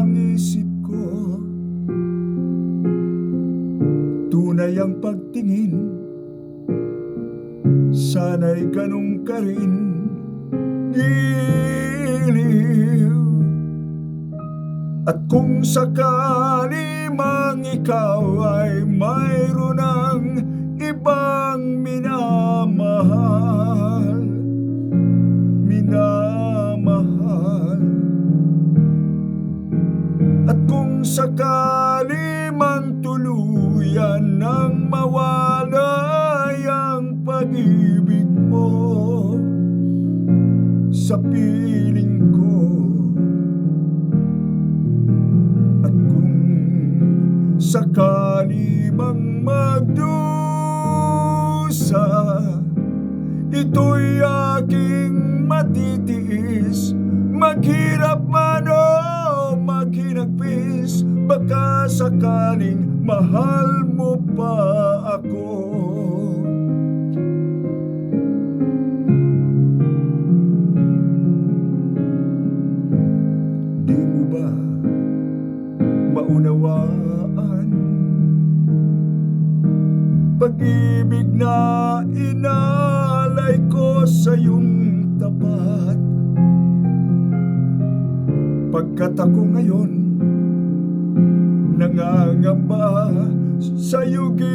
ang isip ko, tunay ang pagtingin, sana'y ganun ka rin, giliw. At kung sakali mang ikaw ay mayroon ng ibang minamahal, at kung sakali mang tuluyan nang mawalay ang pag-ibig mo sa piling ko, at kung sakali mang magdusa, ito'y aking matitiis, maghirap man o maghinagpis, baka sakaling mahal mo pa ako. Di mo ba maunawaan pag-ibig na inalay ko sa iyong tapat? Pagkat ako ngayon nangangamba sa iyo, giliw.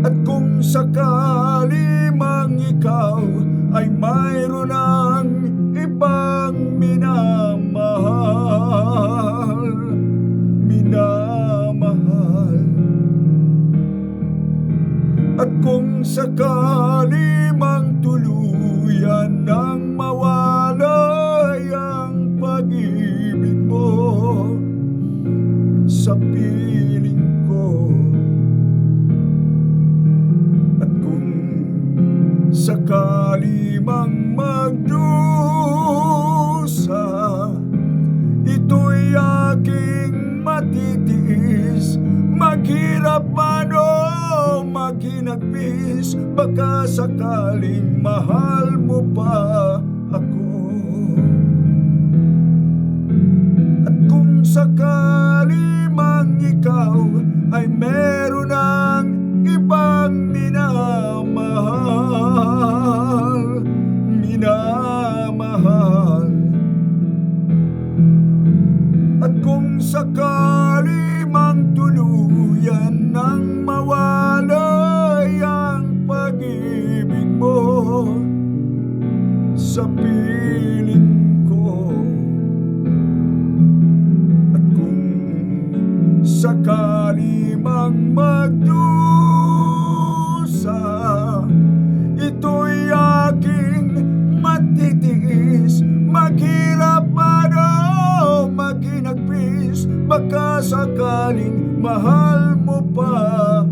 At kung sakali mang ikaw ay mayroon ng ibang minamahal, at kung sakali mang tuluyan nang mawalay ang pag-ibig mo sa piling ko, at kung sakali mang magdusa, ito'y aking matitiis, maghirap man o maghinagpis, baka sakaling mahal mo pa ako. At kung sakali mang ikaw ay meron ng ibang minamahal, at kung sakali mang tuluyan nang mawalay ang pag-ibig mo sa piling ko, at kung sakali mang magdusa, ito'y aking matitiis, maghirap man o maghinagpis, baka sakaling mahal mo pa